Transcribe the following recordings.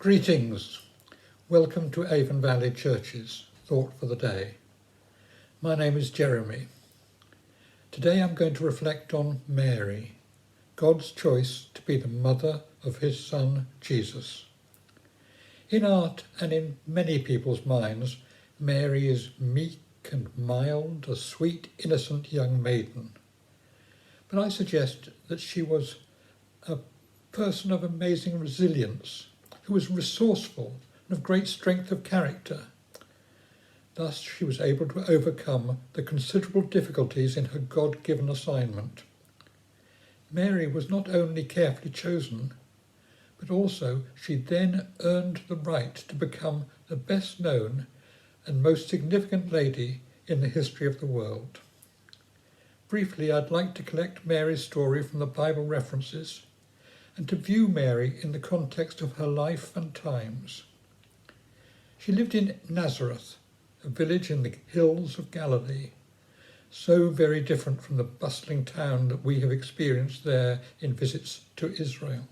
Greetings. Welcome to Avon Valley Church's Thought for the Day. My name is Jeremy. Today I'm going to reflect on Mary, God's choice to be the mother of his son Jesus. In art and in many people's minds, Mary is meek and mild, a sweet, innocent young maiden. But I suggest that she was a person of amazing resilience, who was resourceful and of great strength of character. Thus she was able to overcome the considerable difficulties in her God-given assignment. Mary was not only carefully chosen, but also she then earned the right to become the best known and most significant lady in the history of the world. Briefly, I'd like to collect Mary's story from the Bible references and to view Mary in the context of her life and times. She lived in Nazareth, a village in the hills of Galilee, so very different from the bustling town that we have experienced there in visits to Israel.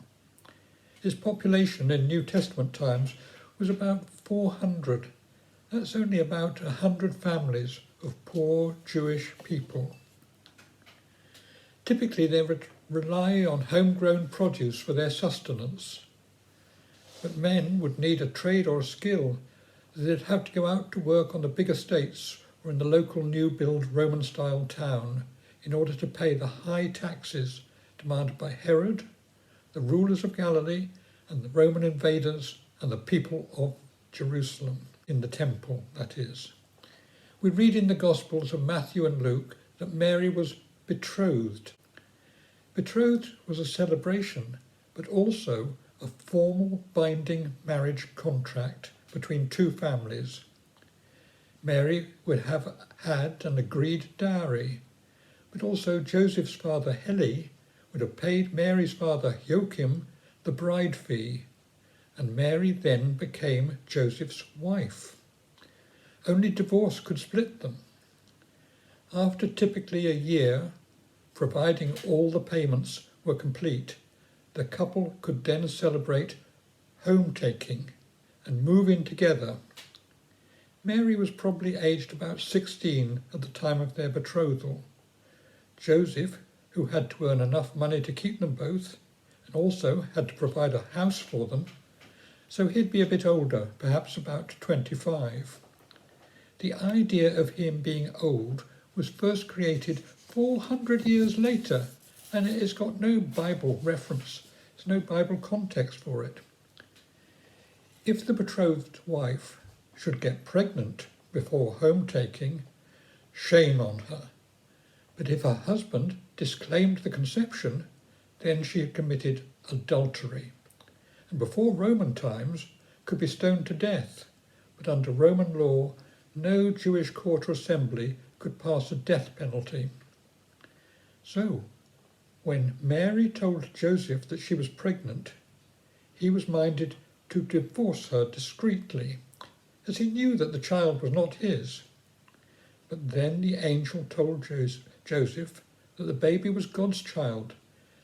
Its population in New Testament times was about 400. That's only about 100 families of poor Jewish people. Typically, they would rely on homegrown produce for their sustenance. But men would need a trade or a skill. They'd have to go out to work on the big estates or in the local new-build Roman-style town in order to pay the high taxes demanded by Herod, the rulers of Galilee, and the Roman invaders and the people of Jerusalem, in the temple, that is. We read in the Gospels of Matthew and Luke that Mary was betrothed. Betrothed was a celebration, but also a formal binding marriage contract between two families. Mary would have had an agreed dowry, but also Joseph's father Heli would have paid Mary's father Joachim the bride fee, and Mary then became Joseph's wife. Only divorce could split them. After typically a year, providing all the payments were complete, the couple could then celebrate home-taking and move in together. Mary was probably aged about 16 at the time of their betrothal. Joseph, who had to earn enough money to keep them both, and also had to provide a house for them, so he'd be a bit older, perhaps about 25. The idea of him being old was first created 400 years later, and it has got no Bible reference. There's no Bible context for it. If the betrothed wife should get pregnant before home-taking, shame on her. But if her husband disclaimed the conception, then she had committed adultery, and before Roman times could be stoned to death. But under Roman law, no Jewish court or assembly could pass a death penalty. So, when Mary told Joseph that she was pregnant, he was minded to divorce her discreetly, as he knew that the child was not his. But then the angel told Joseph that the baby was God's child,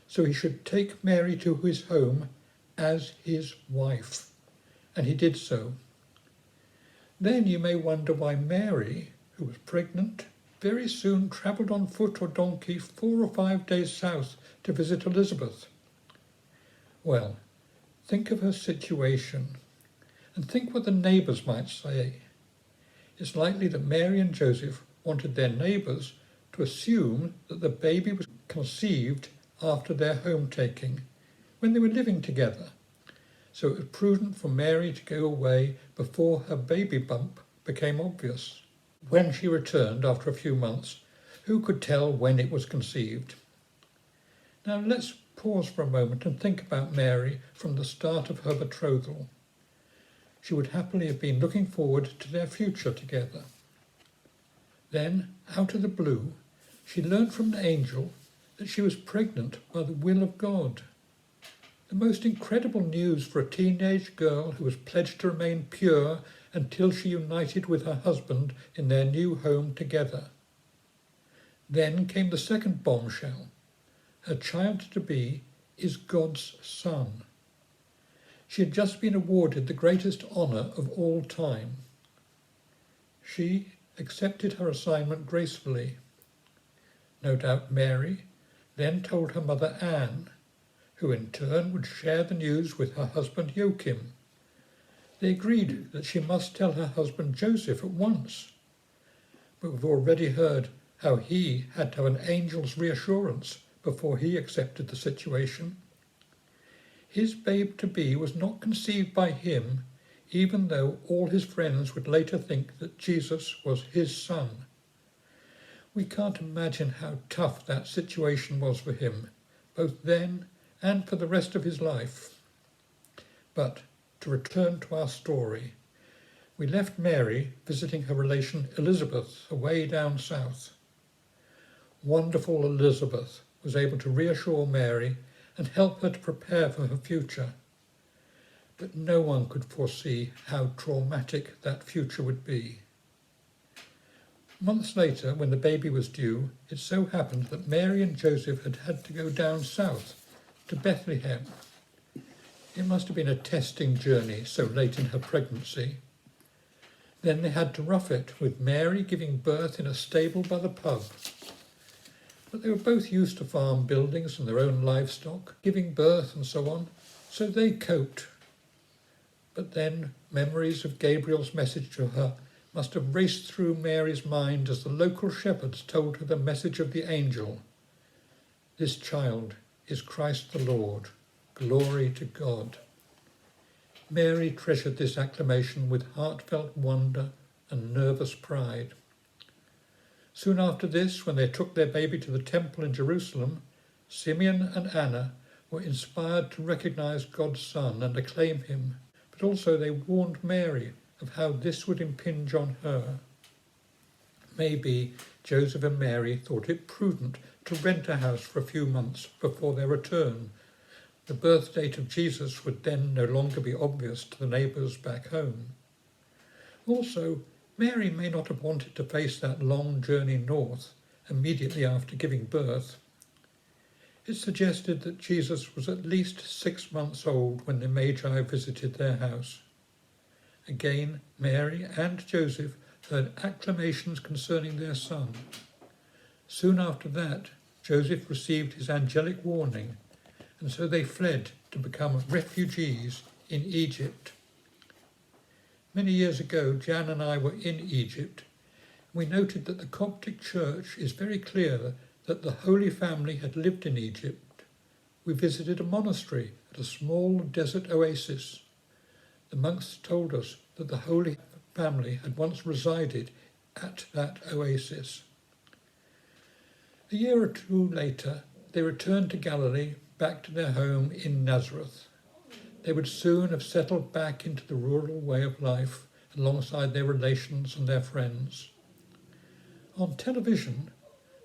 so he should take Mary to his home as his wife, and he did so. Then you may wonder why Mary, who was pregnant, very soon travelled on foot or donkey 4 or 5 days south to visit Elizabeth. Well, think of her situation, and think what the neighbours might say. It's likely that Mary and Joseph wanted their neighbours to assume that the baby was conceived after their home-taking, when they were living together. So it was prudent for Mary to go away before her baby bump became obvious. When she returned after a few months, who could tell when it was conceived? Now let's pause for a moment and think about Mary from the start of her betrothal. She would happily have been looking forward to their future together. Then, out of the blue, she learnt from an angel that she was pregnant by the will of God. The most incredible news for a teenage girl who was pledged to remain pure until she united with her husband in their new home together. Then came the second bombshell. Her child-to-be is God's son. She had just been awarded the greatest honour of all time. She accepted her assignment gracefully. No doubt Mary then told her mother Anne, who in turn would share the news with her husband Joachim. They agreed that she must tell her husband Joseph at once. But we've already heard how he had to have an angel's reassurance before he accepted the situation. His babe-to-be was not conceived by him, even though all his friends would later think that Jesus was his son. We can't imagine how tough that situation was for him, both then and for the rest of his life. But to return to our story, we left Mary visiting her relation Elizabeth away down south. Wonderful Elizabeth was able to reassure Mary and help her to prepare for her future. But no one could foresee how traumatic that future would be. Months later, when the baby was due, it so happened that Mary and Joseph had to go down south to Bethlehem. It must have been a testing journey so late in her pregnancy. Then they had to rough it, with Mary giving birth in a stable by the pub. But they were both used to farm buildings and their own livestock, giving birth and so on, so they coped. But then memories of Gabriel's message to her must have raced through Mary's mind as the local shepherds told her the message of the angel. This child is Christ the Lord. Glory to God. Mary treasured this acclamation with heartfelt wonder and nervous pride. Soon after this, when they took their baby to the temple in Jerusalem, Simeon and Anna were inspired to recognize God's Son and acclaim him, but also they warned Mary of how this would impinge on her. Maybe Joseph and Mary thought it prudent to rent a house for a few months before their return. The birth date of Jesus would then no longer be obvious to the neighbours back home. Also, Mary may not have wanted to face that long journey north immediately after giving birth. It suggested that Jesus was at least 6 months old when the Magi visited their house. Again, Mary and Joseph heard acclamations concerning their son. Soon after that, Joseph received his angelic warning, and so they fled to become refugees in Egypt. Many years ago, Jan and I were in Egypt. We noted that the Coptic Church is very clear that the Holy Family had lived in Egypt. We visited a monastery at a small desert oasis. The monks told us that the Holy Family had once resided at that oasis. A year or two later, they returned to Galilee, back to their home in Nazareth. They would soon have settled back into the rural way of life alongside their relations and their friends. On television,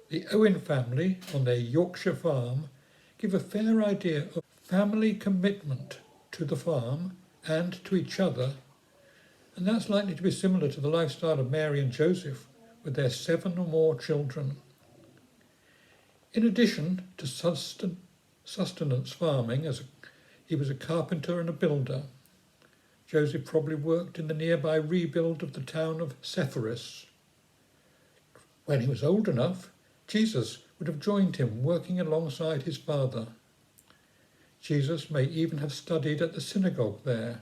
the Owen family on their Yorkshire farm give a fair idea of family commitment to the farm and to each other, and that's likely to be similar to the lifestyle of Mary and Joseph with their 7 or more children. In addition to sustenance farming, he was a carpenter and a builder. Joseph probably worked in the nearby rebuild of the town of Sepphoris. When he was old enough, Jesus would have joined him, working alongside his father. Jesus may even have studied at the synagogue there.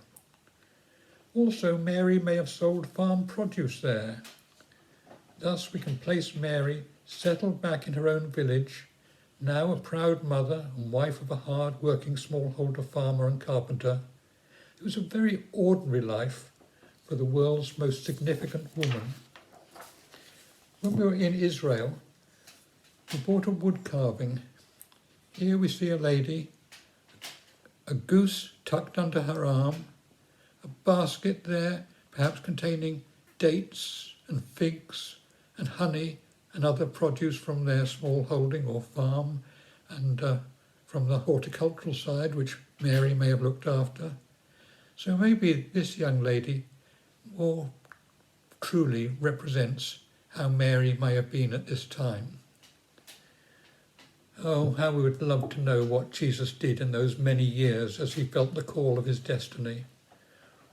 Also, Mary may have sold farm produce there. Thus, we can place Mary settled back in her own village, now a proud mother and wife of a hard-working smallholder farmer and carpenter. It was a very ordinary life for the world's most significant woman. When we were in Israel, we bought a wood carving. Here we see a lady, a goose tucked under her arm, a basket there, perhaps containing dates and figs and honey and other produce from their small holding or farm, and from the horticultural side, which Mary may have looked after. So maybe this young lady more truly represents how Mary may have been at this time. Oh, how we would love to know what Jesus did in those many years as he felt the call of his destiny.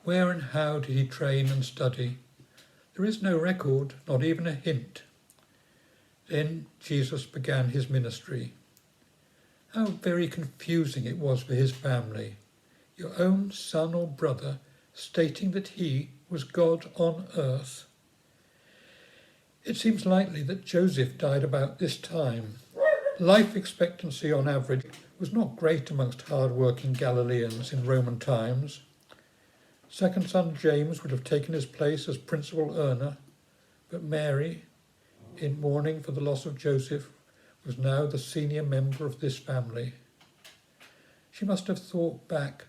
Where and how did he train and study? There is no record, not even a hint. Then Jesus began his ministry. How very confusing it was for his family. Your own son or brother stating that he was God on earth. It seems likely that Joseph died about this time. Life expectancy on average was not great amongst hard-working Galileans in Roman times. Second son James would have taken his place as principal earner, but Mary, in mourning for the loss of Joseph, was now the senior member of this family. She must have thought back,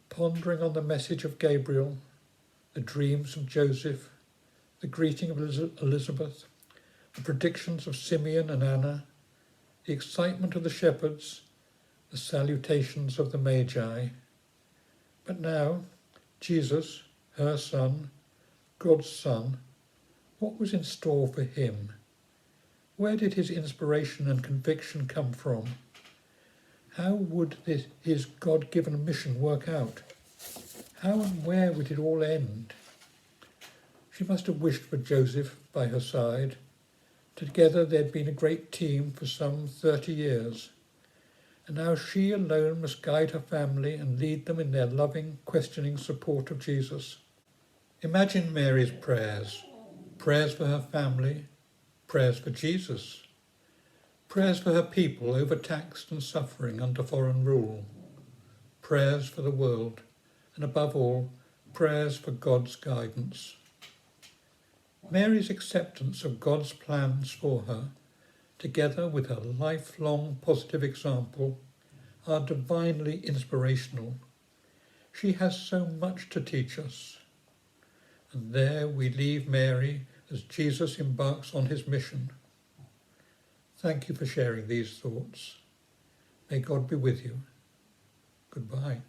pondering on the message of Gabriel, the dreams of Joseph, the greeting of Elizabeth, the predictions of Simeon and Anna, the excitement of the shepherds, the salutations of the Magi. But now, Jesus, her son, God's son, what was in store for him? Where did his inspiration and conviction come from? How would his God-given mission work out? How and where would it all end? She must have wished for Joseph by her side. Together they'd been a great team for some 30 years. And now she alone must guide her family and lead them in their loving, questioning support of Jesus. Imagine Mary's prayers. Prayers for her family, prayers for Jesus. Prayers for her people overtaxed and suffering under foreign rule. Prayers for the world, and above all, prayers for God's guidance. Mary's acceptance of God's plans for her, together with her lifelong positive example, are divinely inspirational. She has so much to teach us. And there we leave Mary as Jesus embarks on his mission. Thank you for sharing these thoughts. May God be with you. Goodbye.